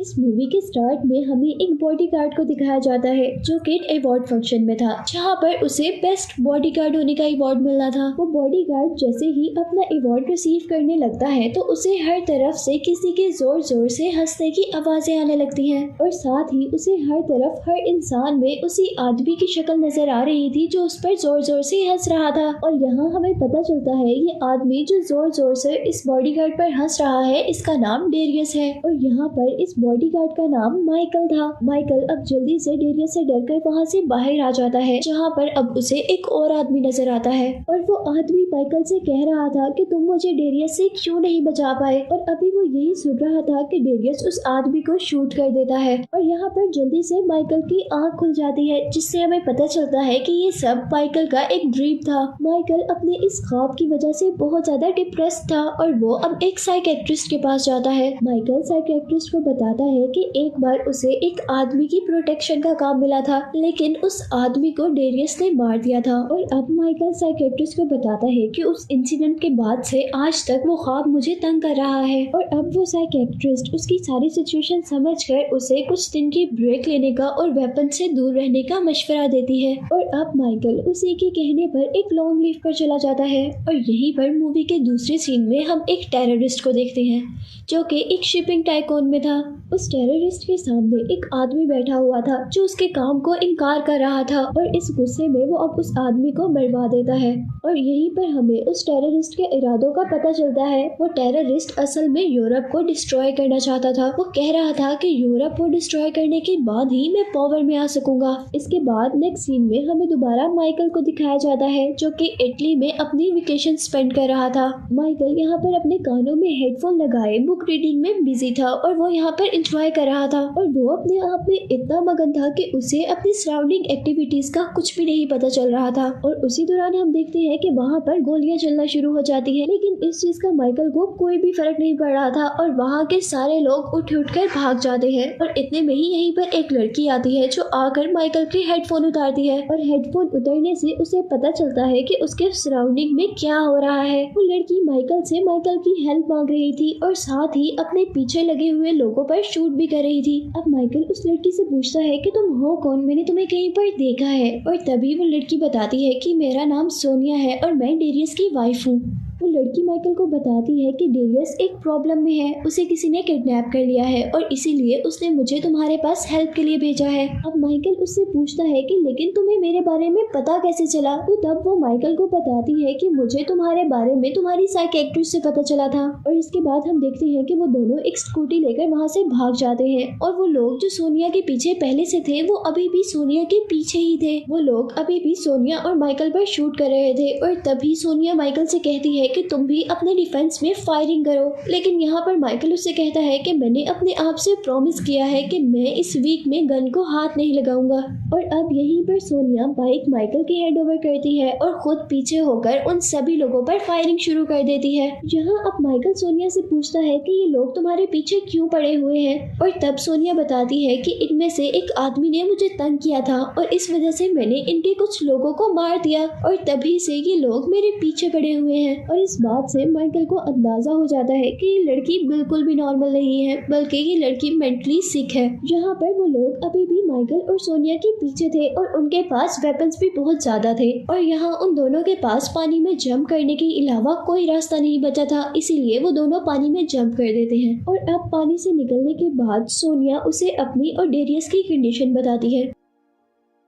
इस मूवी के स्टार्ट में हमें एक बॉडीगार्ड को दिखाया जाता है जो कि अवार्ड फंक्शन में था, जहां पर उसे बेस्ट बॉडीगार्ड होने का अवार्ड मिलना था। वो बॉडीगार्ड जैसे ही अपना अवार्ड रिसीव करने लगता है तो उसे हर तरफ से किसी के जोर जोर से हंसने की आवाजें आने लगती हैं और साथ ही उसे हर तरफ हर इंसान में उसी आदमी की शक्ल नजर आ रही थी जो उस पर जोर जोर से हंस रहा था। और यहाँ हमें पता चलता है ये आदमी जो जोर जोर से इस बॉडीगार्ड पर हंस रहा है इसका नाम डेरियस है और यहाँ पर इस बॉडीगार्ड का नाम माइकल था। माइकल अब जल्दी से डेरियस से डरकर वहाँ से बाहर आ जाता है, जहाँ पर अब उसे एक और आदमी नजर आता है और वो आदमी माइकल से कह रहा था कि तुम मुझे डेरियस से क्यों नहीं बचा पाए। और अभी वो यही सुन रहा था कि डेरियस उस आदमी को शूट कर देता है और यहाँ पर जल्दी से माइकल की आँख खुल जाती है, जिससे हमें पता चलता है कि ये सब माइकल का एक ड्रीम था। माइकल अपने इस ख्वाब की वजह से बहुत ज्यादा डिप्रेस्ड था और वो अब एक साइकियाट्रिस्ट के पास जाता है। माइकल साइकियाट्रिस्ट को बताता है कि एक बार उसे एक आदमी की प्रोटेक्शन का काम मिला था, लेकिन उस आदमी को डेरियस ने मार दिया था। और अब माइकल साइकियाट्रिस्ट को बताता है कि उस इंसिडेंट के बाद से आज तक वो ख्वाब मुझे तंग कर रहा है। और अब वो साइकियाट्रिस्ट उसकी सारी सिचुएशन समझकर उसे कुछ दिन की ब्रेक लेने का और वेपन से दूर रहने का मशवरा देती है। और अब माइकल उसी के कहने पर एक लॉन्ग लीव पर चला जाता है और यहीं पर मूवी के दूसरे सीन में हम एक टेररिस्ट को देखते हैं जो कि एक शिपिंग टाइकून में था। उस टेररिस्ट के सामने एक आदमी बैठा हुआ था जो उसके काम को इनकार कर रहा था और इस गुस्से में वो अब उस आदमी को मरवा देता है। और यहीं पर हमें उस टेररिस्ट के इरादों का पता चलता है। वो टेररिस्ट असल में यूरोप को डिस्ट्रॉय करना चाहता था। वो कह रहा था कि यूरोप को डिस्ट्रॉय करने के बाद ही मैं पावर में आ सकूंगा। इसके बाद नेक्स्ट सीन में हमें दोबारा माइकल को दिखाया जाता है जो कि इटली में अपनी वेकेशन स्पेंड कर रहा था। माइकल यहाँ पर अपने कानों में हेडफोन लगाए बुक रीडिंग में बिजी था और वो यहाँ पर एंजॉय कर रहा था और वो अपने आप में इतना मगन था कि उसे अपनी सराउंडिंग एक्टिविटीज का कुछ भी नहीं पता चल रहा था। और उसी दौरान हम देखते हैं कि वहाँ पर गोलियां चलना शुरू हो जाती है, लेकिन इस चीज का माइकल को कोई भी फर्क नहीं पड़ रहा था और वहाँ के सारे लोग उठ कर भाग जाते हैं। और इतने में ही यहीं पर एक लड़की आती है जो आकर माइकल के हेडफोन उतारती है और हेडफोन उतरने से उसे पता चलता है कि उसके सराउंडिंग में क्या हो रहा है। वो लड़की माइकल से माइकल की हेल्प मांग रही थी और साथ ही अपने पीछे लगे हुए लोगों पर शूट भी कर रही थी। अब माइकल उस लड़की से पूछता है कि तुम हो कौन, मैंने तुम्हें कहीं पर देखा है। और तभी वो लड़की बताती है कि मेरा नाम सोनिया है और मैं डेरियस की वाइफ हूँ। वो लड़की माइकल को बताती है कि डेरियस एक प्रॉब्लम में है, उसे किसी ने किडनैप कर लिया है और इसीलिए उसने मुझे तुम्हारे पास हेल्प के लिए भेजा है। अब माइकल उससे पूछता है कि लेकिन तुम्हें मेरे बारे में पता कैसे चला। तो तब वो माइकल को बताती है कि मुझे तुम्हारे बारे में तुम्हारी साइकियाट्रिस्ट से पता चला था। और इसके बाद हम देखते हैं कि वो दोनों एक स्कूटी लेकर वहाँ से भाग जाते हैं और वो लोग जो सोनिया के पीछे पहले से थे वो अभी भी सोनिया के पीछे ही थे। वो लोग अभी भी सोनिया और माइकल पर शूट कर रहे थे और तभी सोनिया माइकल से कहती है कि तुम भी अपने डिफेंस में फायरिंग करो। लेकिन यहाँ पर माइकल उससे कहता है कि मैंने अपने आप से प्रॉमिस किया है कि मैं इस वीक में गन को हाथ नहीं लगाऊंगा। और अब यहीं पर सोनिया बाइक माइकल के हेड ओवर करती है और खुद पीछे होकर उन सभी लोगों पर फायरिंग शुरू कर देती है। यहाँ अब माइकल सोनिया से पूछता है कि ये लोग तुम्हारे पीछे क्यों पड़े हुए हैं। और तब सोनिया बताती है कि इनमें से एक आदमी ने मुझे तंग किया था और इस वजह से मैंने इनके कुछ लोगों को मार दिया और तभी से ये लोग मेरे पीछे पड़े हुए हैं। और इस बात से माइकल को अंदाजा हो जाता है कि ये लड़की बिल्कुल भी नॉर्मल नहीं है, बल्कि ये लड़की मेंटली सिक है। यहाँ पर वो लोग अभी भी माइकल और सोनिया के पीछे थे और उनके पास वेपन्स भी बहुत ज्यादा थे और यहाँ उन दोनों के पास पानी में जंप करने के अलावा कोई रास्ता नहीं बचा था, इसीलिए वो दोनों पानी में जंप कर देते हैं। और अब पानी से निकलने के बाद सोनिया उसे अपनी और डेरियस की कंडीशन बताती है।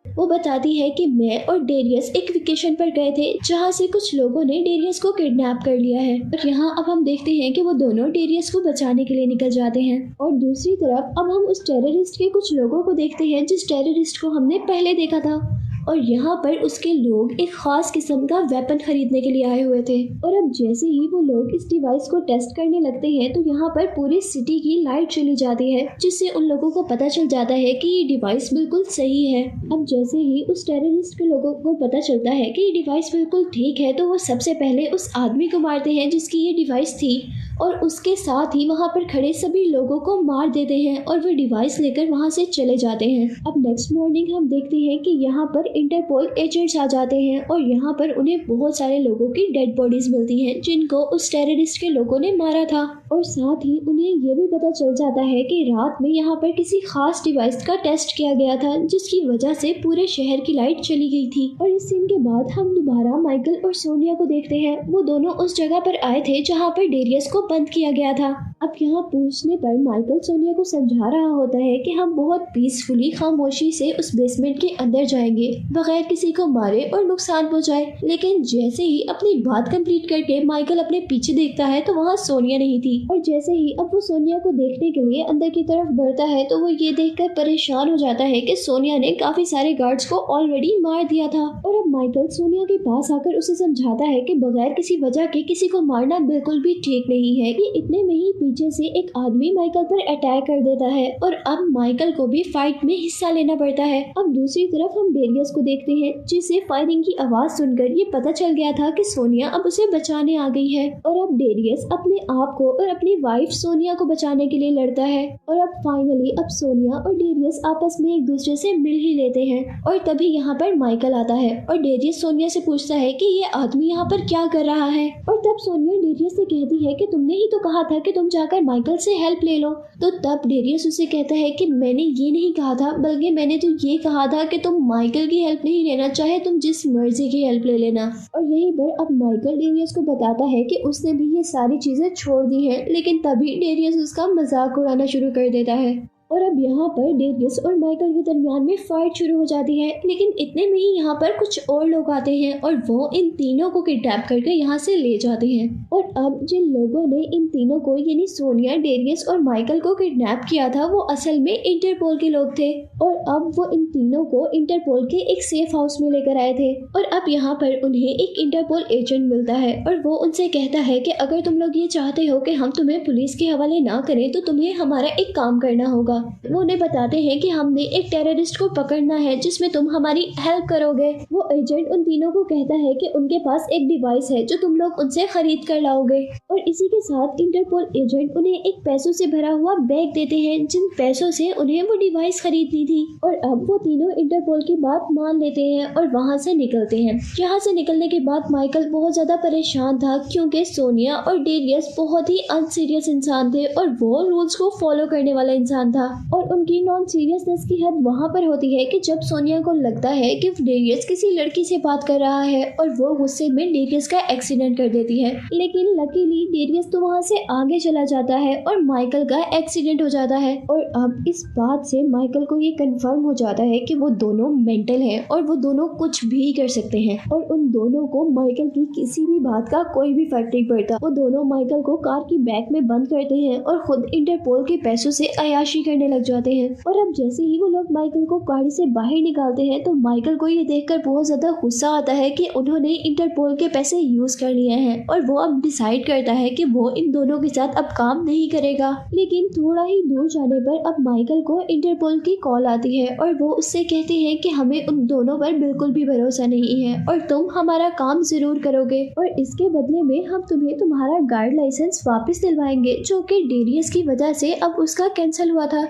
वो बताती है कि मैं और डेरियस एक वेकेशन पर गए थे जहाँ से कुछ लोगों ने डेरियस को किडनैप कर लिया है। और यहाँ अब हम देखते हैं कि वो दोनों डेरियस को बचाने के लिए निकल जाते हैं। और दूसरी तरफ अब हम उस टेररिस्ट के कुछ लोगों को देखते हैं जिस टेररिस्ट को हमने पहले देखा था और यहाँ पर उसके लोग एक खास किस्म का वेपन खरीदने के लिए आए हुए थे। और अब जैसे ही वो लोग इस डिवाइस को टेस्ट करने लगते हैं तो यहाँ पर पूरी सिटी की लाइट चली जाती है, जिससे उन लोगों को पता चल जाता है कि ये डिवाइस बिल्कुल सही है। अब जैसे ही उस टेररिस्ट के लोगों को पता चलता है कि ये डिवाइस बिल्कुल ठीक है तो वो सबसे पहले उस आदमी को मारते हैं जिसकी ये डिवाइस थी और उसके साथ ही वहाँ पर खड़े सभी लोगों को मार देते हैं और वो डिवाइस लेकर वहाँ से चले जाते हैं। अब नेक्स्ट मॉर्निंग हम देखते हैं कि यहाँ पर इंटरपोल एजेंट्स आ जाते हैं और यहाँ पर उन्हें बहुत सारे लोगों की डेड बॉडीज मिलती हैं जिनको उस टेररिस्ट के लोगों ने मारा था। और साथ ही उन्हें ये भी पता चल जाता है कि रात में यहाँ पर किसी खास डिवाइस का टेस्ट किया गया था जिसकी वजह से पूरे शहर की लाइट चली गई थी। और इस सीन के बाद हम दोबारा माइकल और सोनिया को देखते हैं। वो दोनों उस जगह पर आए थे जहाँ पर डेरियस को बंद किया गया था। अब यहाँ पूछने पर माइकल सोनिया को समझा रहा होता है कि हम बहुत पीसफुली खामोशी से उस बेसमेंट के अंदर जाएंगे बगैर किसी को मारे और नुकसान पहुंचाए। लेकिन जैसे ही अपनी बात कंप्लीट करके माइकल अपने पीछे देखता है तो वहाँ सोनिया नहीं थी। और जैसे ही अब वो सोनिया को देखने के लिए अंदर की तरफ बढ़ता है तो वो ये देखकर परेशान हो जाता है कि सोनिया ने काफी सारे गार्ड्स को ऑलरेडी मार दिया था। और अब माइकल सोनिया के पास आकर उसे समझाता है कि बगैर किसी वजह के किसी को मारना बिल्कुल भी ठीक नहीं है। कि इतने में ही पीछे से एक आदमी माइकल पर अटैक कर देता है और अब माइकल को भी फाइट में हिस्सा लेना पड़ता है। अब दूसरी तरफ हम डेरियस को देखते हैं जिसे फायरिंग की आवाज सुनकर ये पता चल गया था कि सोनिया अब उसे बचाने आ गई है। और अब डेरियस अपने आप को और अपनी वाइफ सोनिया को बचाने के लिए लड़ता है। और अब फाइनली अब सोनिया और डेरियस आपस में एक दूसरे से मिल ही लेते हैं। और तभी यहाँ पर माइकल आता है और डेरियस सोनिया से पूछता है कि ये आदमी यहाँ पर क्या कर रहा है। और तब सोनिया डेरियस से कहती है कि तुमने ही तो कहा था कि तुम जाकर माइकल से हेल्प ले लो। तो तब डेरियस उसे कहता है कि मैंने ये नहीं कहा था, बल्कि मैंने तो ये कहा था कि तुम माइकल की हेल्प नहीं लेना, चाहे तुम जिस मर्जी की हेल्प ले लेना। और यहीं पर अब माइकल डेरियस को बताता है कि उसने भी ये सारी चीजें छोड़ दी हैं। लेकिन तभी डेरियस उसका मजाक उड़ाना शुरू कर देता है। और अब यहाँ पर डेरियस और माइकल के दरमियान में फाइट शुरू हो जाती है। लेकिन इतने में ही यहाँ पर कुछ और लोग आते हैं और वो इन तीनों को किडनैप करके यहाँ से ले जाते हैं। और अब जिन लोगों ने इन तीनों को यानी सोनिया, डेरियस और माइकल को किडनैप किया था वो असल में इंटरपोल के लोग थे। और अब वो इन तीनों को इंटरपोल के एक सेफ हाउस में लेकर आए थे। और अब यहाँ पर उन्हें एक इंटरपोल एजेंट मिलता है और वो उनसे कहता है कि अगर तुम लोग ये चाहते हो कि हम तुम्हें पुलिस के हवाले ना करें तो तुम्हें हमारा एक काम करना होगा। वो उन्हें बताते हैं कि हमने एक टेररिस्ट को पकड़ना है जिसमें तुम हमारी हेल्प करोगे। वो एजेंट उन तीनों को कहता है कि उनके पास एक डिवाइस है जो तुम लोग उनसे खरीद कर लाओगे। और इसी के साथ इंटरपोल एजेंट उन्हें एक पैसों से भरा हुआ बैग देते हैं जिन पैसों से उन्हें वो डिवाइस खरीदनी थी। और अब वो तीनों इंटरपोल की बात मान लेते हैं और वहाँ से निकलते हैं। यहाँ से निकलने के बाद माइकल बहुत ज्यादा परेशान था क्योंकि सोनिया और डेरियस बहुत ही अनसीरियस इंसान थे और वो रूल्स को फॉलो करने वाला इंसान था। और उनकी नॉन सीरियसनेस की हद वहाँ पर होती है कि जब सोनिया को लगता है कि डेरियस किसी लड़की से बात कर रहा है और वो गुस्से में डेरियस का एक्सीडेंट कर देती है। लेकिन लकीली डेरियस तो वहाँ से आगे चला जाता है और माइकल का एक्सीडेंट हो जाता है। और अब इस बात से माइकल को ये कंफर्म हो जाता है कि वो दोनों मेंटल हैं और वो दोनों कुछ भी कर सकते हैं। और उन दोनों को माइकल की किसी भी बात का कोई भी फर्क नहीं पड़ता। वो दोनों माइकल को कार की बैक में बंद करते हैं और खुद इंटरपोल के पैसों से अय्याशी करने लग जाते हैं। और अब जैसे ही वो लोग माइकल को गाड़ी से बाहर निकालते हैं तो माइकल को ये देखकर बहुत ज्यादा गुस्सा आता है कि उन्होंने इंटरपोल के पैसे यूज कर लिए हैं। और वो अब डिसाइड करता है कि वो इन दोनों के साथ अब काम नहीं करेगा। लेकिन थोड़ा ही दूर जाने पर अब माइकल को इंटरपोल की कॉल आती है और वो उससे कहते हैं कि हमें उन दोनों पर बिल्कुल भी भरोसा नहीं है और तुम हमारा काम जरूर करोगे और इसके बदले में हम तुम्हें तुम्हारा गार्ड लाइसेंस वापस दिलवाएंगे जो कि डेरियस की वजह से अब उसका कैंसिल हुआ था।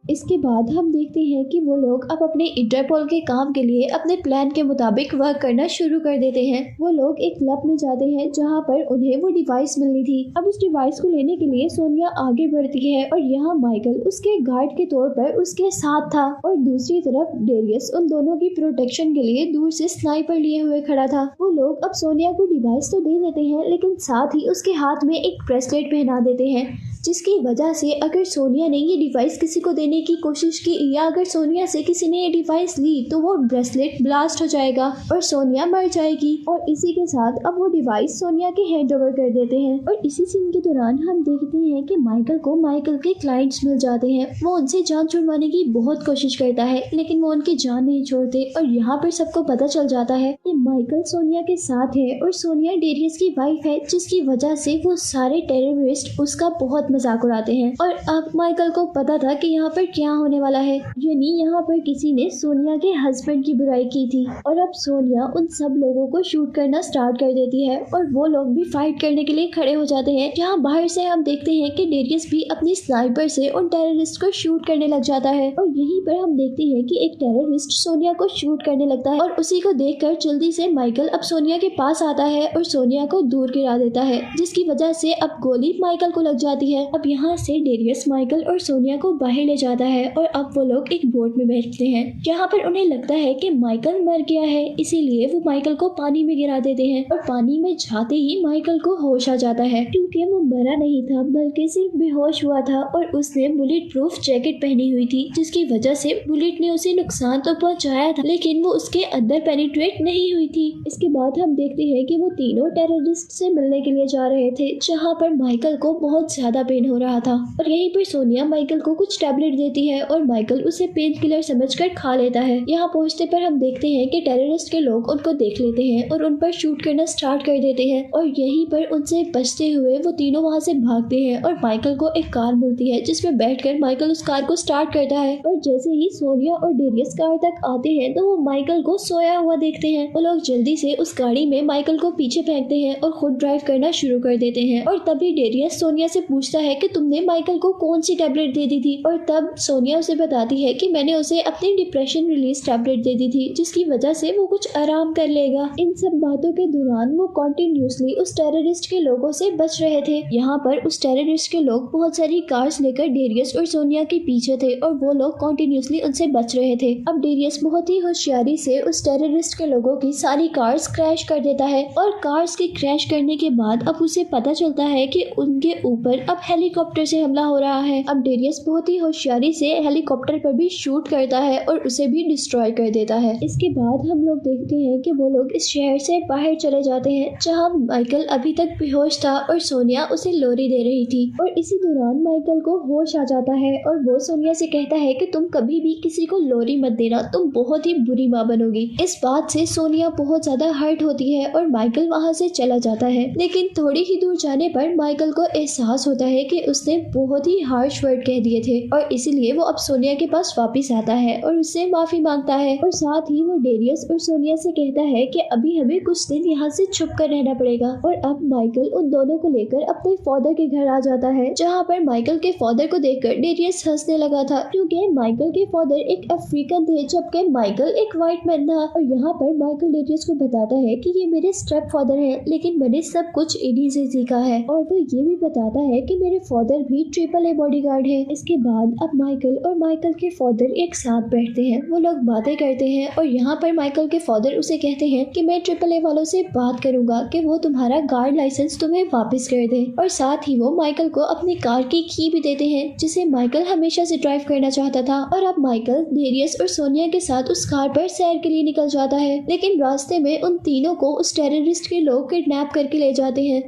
इसके बाद हम देखते हैं कि वो लोग अब अपने इंटरपोल के काम के लिए अपने प्लान के मुताबिक वर्क करना शुरू कर देते हैं। वो लोग एक क्लब में जाते हैं जहाँ पर उन्हें वो डिवाइस मिलनी थी। अब उस डिवाइस को लेने के लिए सोनिया आगे बढ़ती है और यहाँ माइकल उसके गार्ड के तौर पर उसके साथ था और दूसरी तरफ डेरियस उन दोनों की प्रोटेक्शन के लिए दूर से स्नाइपर लिए हुए खड़ा था। वो लोग अब सोनिया को डिवाइस तो दे देते हैं लेकिन साथ ही उसके हाथ में एक ब्रेसलेट पहना देते हैं जिसकी वजह से अगर सोनिया ने ये डिवाइस किसी को देने की कोशिश की या अगर सोनिया से किसी ने ये डिवाइस ली तो वो ब्रेसलेट ब्लास्ट हो जाएगा और सोनिया मर जाएगी। और इसी के साथ अब वो डिवाइस सोनिया के हैंड ओवर कर देते हैं। और इसी सीन के दौरान हम देखते हैं कि माइकल को माइकल के क्लाइंट्स मिल जाते हैं। वो उनसे जान छुड़वाने की बहुत कोशिश करता है लेकिन वो उनकी जान नहीं छोड़ते। और यहाँ पर सबको पता चल जाता है कि माइकल सोनिया के साथ है और सोनिया डेरियस की वाइफ है जिसकी वजह से वो सारे टेररिस्ट उसका बहुत मजाक उड़ाते हैं। और अब माइकल को पता था कि यहाँ पर पर क्या होने वाला है। यानी यहाँ पर किसी ने सोनिया के हस्बैंड की बुराई की थी और अब सोनिया उन सब लोगों को शूट करना स्टार्ट कर देती है और वो लोग भी फाइट करने के लिए खड़े हो जाते हैं। जहाँ बाहर से हम देखते हैं कि डेरियस भी अपनी स्नाइपर से उन टेररिस्ट को शूट करने लग जाता है और यहीं पर हम देखते हैं कि एक टेररिस्ट सोनिया को शूट करने लगता है और उसी को देखकर जल्दी से माइकल अब सोनिया के पास आता है और सोनिया को दूर गिरा देता है, जिसकी वजह से अब गोली माइकल को लग जाती है। अब यहाँ से डेरियस माइकल और सोनिया को बाहर ले जाता है और अब वो लोग एक बोट में बैठते हैं जहाँ पर उन्हें लगता है कि माइकल मर गया है, इसीलिए वो माइकल को पानी में गिरा देते हैं और पानी में जाते ही माइकल को होश आ जाता है क्योंकि वो मरा नहीं था बल्कि सिर्फ बेहोश हुआ था और उसने बुलेट प्रूफ जैकेट पहनी हुई थी, जिसकी वजह से बुलेट ने उसे नुकसान तो पहुंचाया था लेकिन वो उसके अंदर पेनिट्रेट नहीं हुई थी। इसके बाद हम देखते हैं कि वो तीनों टेररिस्ट से मिलने के लिए जा रहे थे जहाँ पर माइकल को बहुत ज्यादा पेन हो रहा था और यहीं पर सोनिया माइकल को कुछ टैबलेट देती है और माइकल उसे पेन किलर समझकर खा लेता है। यहाँ पहुँचते पर हम देखते हैं कि टेररिस्ट के लोग उनको देख लेते हैं और उन पर शूट करना स्टार्ट कर देते हैं और यहीं पर उनसे बचते हुए वो तीनों वहाँ से भागते हैं और माइकल को एक कार मिलती है जिसमें बैठकर माइकल उस कार को स्टार्ट करता है और जैसे ही सोनिया और डेरियस कार तक आते हैं तो वो माइकल को सोया हुआ देखते हैं। वो लोग जल्दी से उस गाड़ी में माइकल को पीछे फेंकते हैं और खुद ड्राइव करना शुरू कर देते हैं और तभी डेरियस सोनिया से पूछता है कि तुमने माइकल को कौन सी टैबलेट दे दी थी और तब सोनिया उसे बताती है कि मैंने उसे अपनी डिप्रेशन रिलीज टैबलेट दे दी थी जिसकी वजह से वो कुछ आराम कर लेगा। इन सब बातों के दौरान वो कॉन्टिन्यूसली उस टेररिस्ट के लोगों से बच रहे थे। यहाँ पर उस टेररिस्ट के लोग बहुत सारी कार्स लेकर डेरियस और सोनिया के पीछे थे और वो लोग कॉन्टिन्यूसली उनसे बच रहे थे। अब डेरियस बहुत ही होशियारी से उस टेररिस्ट के लोगों की सारी कार्स क्रैश कर देता है और कार्स के क्रैश करने के बाद अब उसे पता चलता है कि उनके ऊपर अब हेलीकॉप्टर से हमला हो रहा है। अब डेरियस बहुत ही होशियारी से हेलीकॉप्टर पर भी शूट करता है और उसे भी डिस्ट्रॉय कर देता है। इसके बाद हम लोग देखते हैं कि वो लोग इस शहर से बाहर चले जाते हैं जहाँ माइकल अभी तक बेहोश था और सोनिया उसे लोरी दे रही थी और इसी दौरान माइकल को होश आ जाता है और वो सोनिया से कहता है कि तुम कभी भी किसी को लोरी मत देना, तुम बहुत ही बुरी माँ बनोगी। इस बात से सोनिया बहुत ज्यादा हर्ट होती है और माइकल वहाँ से चला जाता है लेकिन थोड़ी ही दूर जाने पर माइकल को एहसास होता है कि उसने बहुत ही हार्श वर्ड कह दिए थे और इसीलिए वो अब सोनिया के पास वापस आता है और उससे माफी मांगता है और साथ ही वो डेरियस और सोनिया से कहता है कि अभी हमें कुछ दिन यहाँ से छुप कर रहना पड़ेगा और अब माइकल उन दोनों को लेकर अपने फादर के घर आ जाता है जहाँ पर माइकल के फादर को देखकर डेरियस हंसने लगा था क्योंकि माइकल के फादर एक अफ्रीकन थे जबकि माइकल एक व्हाइट मैन था और यहाँ पर माइकल डेरियस को बताता है कि ये मेरे स्टेप फादर हैं लेकिन मैंने सब कुछ इन्हीं से सीखा है और वो ये भी बताता है कि मेरे फादर भी AAA बॉडीगार्ड है। इसके बाद अब माइकल और माइकल के फादर एक साथ बैठते हैं, वो लोग बातें करते हैं और यहाँ पर माइकल के फादर उसे कहते हैं कि मैं AAA वालों से बात करूंगा कि वो तुम्हारा गार्ड लाइसेंस तुम्हें वापस कर दे और साथ ही वो माइकल को अपनी कार की की भी देते हैं जिसे माइकल हमेशा से ड्राइव करना चाहता था। और अब माइकल डेरियस और सोनिया के साथ उस कार पर सैर के लिए निकल जाता है लेकिन रास्ते में उन तीनों को उस टेररिस्ट के लोग किडनैप करके ले जाते हैं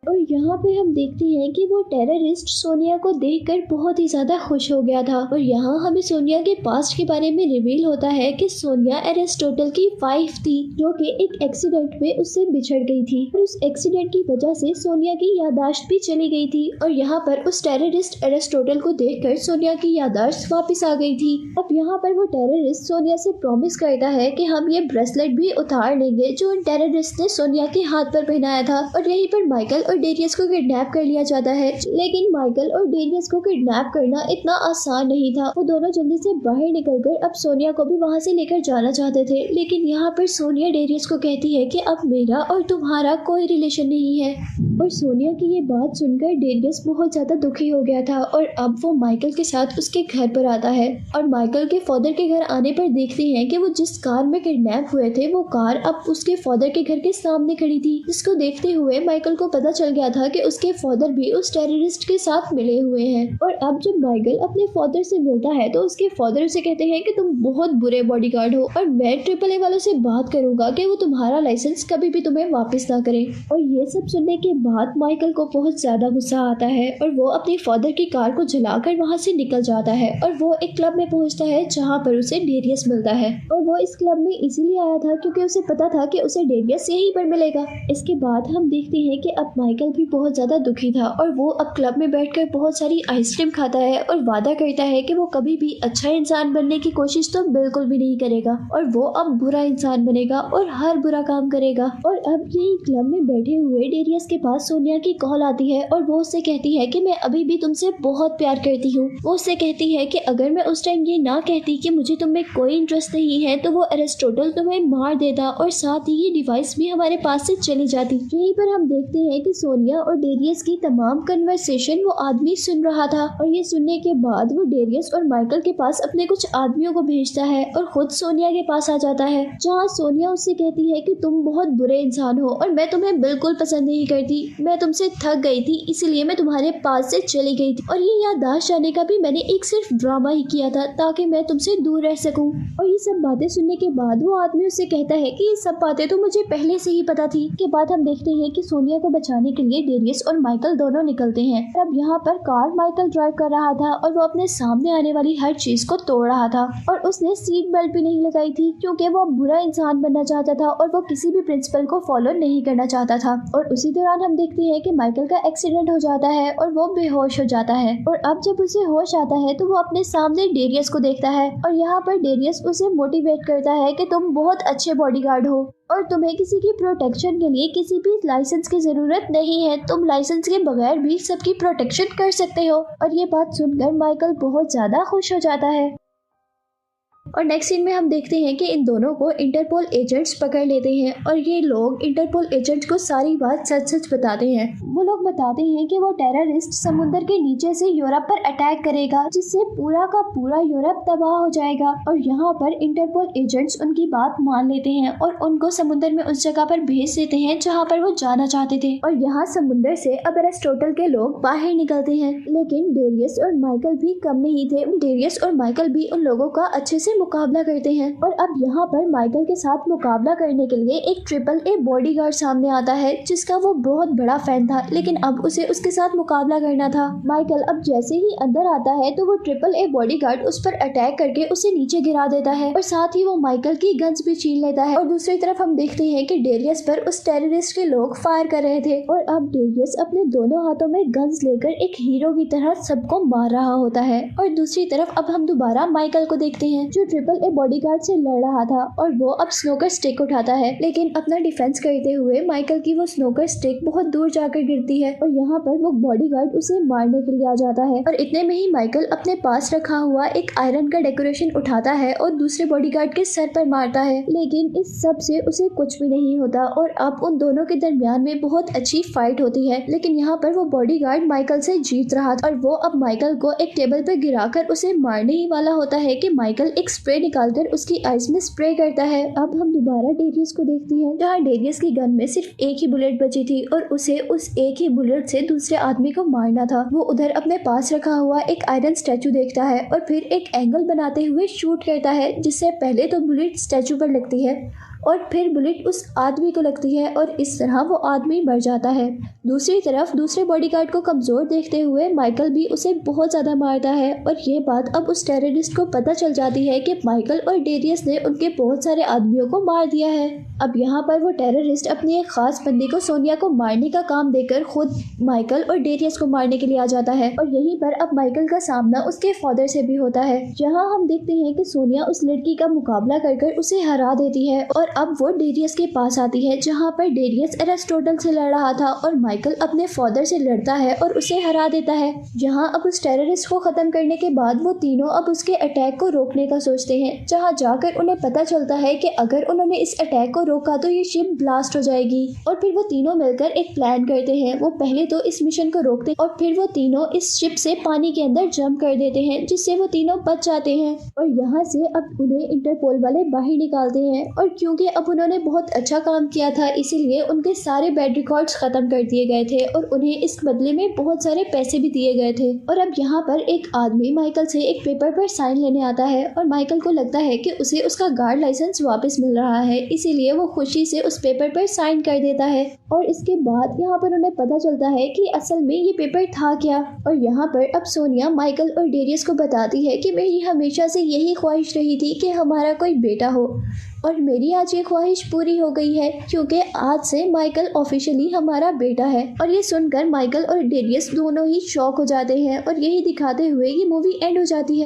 और यहाँ पे हम देखते हैं कि वो टेररिस्ट सोनिया को देखकर बहुत ही ज्यादा खुश हो गया था और यहाँ हमें सोनिया के पास्ट के बारे में रिवील होता है कि सोनिया एरिस्टोटल की वाइफ थी जो कि एक एक्सीडेंट में उससे बिछड़ गई थी और उस एक्सीडेंट की वजह से सोनिया की याददाश्त भी चली गई थी और यहाँ पर उस टेररिस्ट एरिस्टोटल को देखकर सोनिया की याददाश्त वापस आ गई थी। अब यहाँ पर वो टेररिस्ट सोनिया से प्रॉमिस करता है कि हम ये ब्रेसलेट भी उतार लेंगे जो उन टेररिस्ट ने सोनिया के हाथ पर पहनाया था और यहीं पर माइकल और डेरियस को किडनैप कर लिया जाता है लेकिन माइकल और डेरियस को किडनैप करना इतना आसान नहीं था। वो दोनों जल्दी से बाहर निकलकर अब सोनिया को भी वहाँ से लेकर जाना चाहते थे लेकिन यहाँ पर सोनिया डेरियस को कहती है कि अब मेरा और तुम्हारा कोई रिलेशन नहीं है और सोनिया की ये बात सुनकर डेरियस बहुत ज्यादा दुखी हो गया था और अब वो माइकल के साथ उसके घर पर आता है और माइकल के फादर के घर आने पर देखते हैं कि वो जिस कार में किडनैप हुए थे वो कार अब उसके फादर के घर के सामने खड़ी थी जिसको देखते हुए माइकल को पता चल गया था कि उसके फादर भी उस टेररिस्ट के साथ मिले हुए हैं। और अब जब माइकल अपने फादर से मिलता है तो उसके फादर उसे कहते हैं कि तुम बहुत बुरे बॉडीगार्ड हो और मैं AAA वालों से बात करूंगा कि वो तुम्हारा लाइसेंस कभी भी तुम्हें वापस ना करें। और ये सब सुनने के बाद माइकल को बहुत ज्यादा गुस्सा आता है और वो अपनी फादर की कार को जलाकर वहाँ से निकल जाता है और वो एक क्लब में पहुँचता है जहाँ पर उसे डेरियस मिलता है। और वो इस क्लब में इसीलिए आया था क्योंकि उसे पता था कि उसे डेरियस यहीं पर मिलेगा। इसके बाद हम देखते हैं कि अब माइकल भी बहुत ज्यादा दुखी था और वो अब क्लब में बैठकर बहुत सारी आइसक्रीम खाता है और वादा करता है कि वो कभी भी अच्छा इंसान बनने की कोशिश तो बिल्कुल भी नहीं करेगा और वो अब बुरा इंसान बनेगा और हर बुरा काम करेगा। और अब यही क्लब में बैठे हुए डेरियस के पास सोनिया की कॉल आती है और वो उससे कहती है कि मैं अभी भी तुमसे बहुत प्यार करती हूँ। वो उससे कहती है कि अगर मैं उस टाइम ये ना कहती कि मुझे तुम में कोई इंटरेस्ट नहीं है तो वो अरिस्टोटल तुम्हें मार देता और साथ ही ये डिवाइस भी हमारे पास से चली जाती। यहीं पर हम देखते हैं कि सोनिया और डेरियस की तमाम कन्वर्सेशन वो आदमी सुन रहा था और ये सुनने के बाद वो डेरियस और माइकल के पास अपने कुछ आदमियों को भेजता है और खुद सोनिया के पास आ जाता है, जहाँ सोनिया उससे कहती है कि तुम बहुत बुरे इंसान हो और मैं तुम्हें बिल्कुल पसंद नहीं करती। मैं तुमसे थक गई थी इसलिए मैं तुम्हारे पास से चली गई थी और ये याददाश्त जाने का भी मैंने एक सिर्फ ड्रामा ही किया था ताकि मैं तुमसे दूर रह सकूं। और ये सब बातें सुनने के बाद वो आदमी उससे कहता है कि ये सब बातें तो मुझे पहले से ही पता थी। के बाद हम देखते हैं कि सोनिया को बचाने के लिए डेरियस और माइकल दोनों निकलते हैं। अब यहाँ पर कार माइकल ड्राइव कर रहा था और वो अपने सामने आने वाली हर चीज को तोड़ रहा था और उसने सीट बेल्ट भी नहीं लगाई थी क्योंकि वो बुरा इंसान बनना चाहता था और वो किसी भी प्रिंसिपल को फॉलो नहीं करना चाहता था। और उसी दौरान हम देखते हैं कि माइकल का एक्सीडेंट हो जाता है और वो बेहोश हो जाता है और अब जब उसे होश आता है तो वो अपने सामने डेरियस को देखता है और यहाँ पर डेरियस उसे मोटिवेट करता है कि तुम बहुत अच्छे बॉडीगार्ड हो और तुम्हें किसी की प्रोटेक्शन के लिए किसी भी लाइसेंस की जरूरत नहीं है, तुम लाइसेंस के बगैर भी सबकी प्रोटेक्शन कर सकते हो। और ये बात सुनकर माइकल बहुत ज्यादा खुश हो जाता है। और नेक्स्ट सीन में हम देखते हैं कि इन दोनों को इंटरपोल एजेंट्स पकड़ लेते हैं और ये लोग इंटरपोल एजेंट्स को सारी बात सच सच बताते हैं। वो लोग बताते हैं कि वो टेररिस्ट समुद्र के नीचे से यूरोप पर अटैक करेगा जिससे पूरा का पूरा यूरोप तबाह हो जाएगा। और यहाँ पर इंटरपोल एजेंट्स उनकी बात मान लेते हैं और उनको समुद्र में उस जगह पर भेज देते हैं जहाँ पर वो जाना चाहते थे। और यहाँ समुद्र से अब एरिस्टोटल के लोग बाहर निकलते हैं, लेकिन डेरियस और माइकल भी कम नहीं थे। डेरियस और माइकल भी उन लोगों का अच्छे से मुकाबला करते हैं। और अब यहाँ पर माइकल के साथ मुकाबला करने के लिए एक ट्रिपल ए बॉडीगार्ड सामने आता है जिसका वो बहुत बड़ा फैन था, लेकिन अब उसे उसके साथ मुकाबला करना था। माइकल अब जैसे ही अंदर आता है तो वो ट्रिपल ए बॉडीगार्ड उस पर अटैक करके उसे नीचे गिरा देता है और साथ ही वो माइकल की गन्स भी छीन लेता है। और दूसरी तरफ हम देखते हैं कि डेरियस पर उस टेररिस्ट के लोग फायर कर रहे थे और अब डेरियस अपने दोनों हाथों में गन्स लेकर एक हीरो की तरह सबको मार रहा होता है। और दूसरी तरफ अब हम दोबारा माइकल को देखते हैं जो ट्रिपल ए बॉडीगार्ड से लड़ रहा था और वो अब स्नोकर स्टिक उठाता है, लेकिन अपना डिफेंस करते हुए माइकल की वो स्नोकर स्टिक बहुत दूर जाकर गिरती है और यहाँ पर वो बॉडीगार्ड उसे मारने के लिए आ जाता है। और इतने में ही माइकल अपने पास रखा हुआ एक आयरन का डेकोरेशन उठाता है और दूसरे बॉडीगार्ड के सर पर मारता है, लेकिन इस सब से उसे कुछ भी नहीं होता। और अब उन दोनों के दरमियान में बहुत अच्छी फाइट होती है, लेकिन यहाँ पर वो बॉडीगार्ड माइकल से जीत रहा था और वो अब माइकल को एक टेबल पर गिराकर उसे मारने ही वाला होता है कि माइकल एक स्प्रे निकालकर उसकी आइज में स्प्रे करता है। अब हम दोबारा डेरियस को देखते हैं जहाँ डेरियस की गन में सिर्फ एक ही बुलेट बची थी और उसे उस एक ही बुलेट से दूसरे आदमी को मारना था। वो उधर अपने पास रखा हुआ एक आयरन स्टैचू देखता है और फिर एक एंगल बनाते हुए शूट करता है जिससे पहले तो बुलेट स्टैचू पर लगती है और फिर बुलेट उस आदमी को लगती है और इस तरह वो आदमी मर जाता है। दूसरी तरफ दूसरे बॉडीगार्ड को कमजोर देखते हुए माइकल भी उसे बहुत ज्यादा मारता है और ये बात अब उस टेररिस्ट को पता चल जाती है कि माइकल और डेरियस ने उनके बहुत सारे आदमियों को मार दिया है। अब यहाँ पर वो टेररिस्ट अपनी एक खास बंदी को सोनिया को मारने का काम देकर खुद माइकल और डेरियस को मारने के लिए आ जाता है और यहीं पर अब माइकल का सामना उसके फादर से भी होता है, जहाँ हम देखते हैं कि सोनिया उस लड़की का मुकाबला कर उसे हरा देती है और अब वो डेरियस के पास आती है जहाँ पर डेरियस एरिस्टोटल से लड़ रहा था और माइकल अपने फादर से लड़ता है और उसे हरा देता है। जहाँ अब उस टेररिस्ट को खत्म करने के बाद वो तीनों अब उसके अटैक को रोकने का सोचते हैं, जहाँ जाकर उन्हें पता चलता है कि अगर उन्होंने इस अटैक को रोका तो ये शिप ब्लास्ट हो जाएगी। और फिर वो तीनों मिलकर एक प्लान करते हैं। वो पहले तो इस मिशन को रोकते और फिर वो तीनों इस शिप से पानी के अंदर जंप कर देते हैं जिससे वो तीनों बच जाते हैं। और यहाँ से अब उन्हें इंटरपोल वाले बाहर निकालते हैं और क्योंकि क्योंकि अब उन्होंने बहुत अच्छा काम किया था, इसीलिए उनके सारे बैड रिकॉर्ड्स खत्म कर दिए गए थे और उन्हें इस बदले में बहुत सारे पैसे भी दिए गए थे। और अब यहाँ पर एक आदमी माइकल से एक पेपर पर साइन लेने आता है और माइकल को लगता है कि उसे उसका गार्ड लाइसेंस वापस मिल रहा है, इसीलिए वो खुशी से उस पेपर पर साइन कर देता है। और इसके बाद यहाँ पर उन्हें पता चलता है कि असल में ये पेपर था क्या। और यहाँ पर अब सोनिया माइकल और डेरियस को बताती है कि मेरी हमेशा से यही ख्वाहिश रही थी कि हमारा कोई बेटा हो, और मेरी आज ये ख्वाहिश पूरी हो गई है क्योंकि आज से माइकल ऑफिशियली हमारा बेटा है। और ये सुनकर माइकल और डेरियस दोनों ही शॉक हो जाते हैं और यही दिखाते हुए ये मूवी एंड हो जाती है।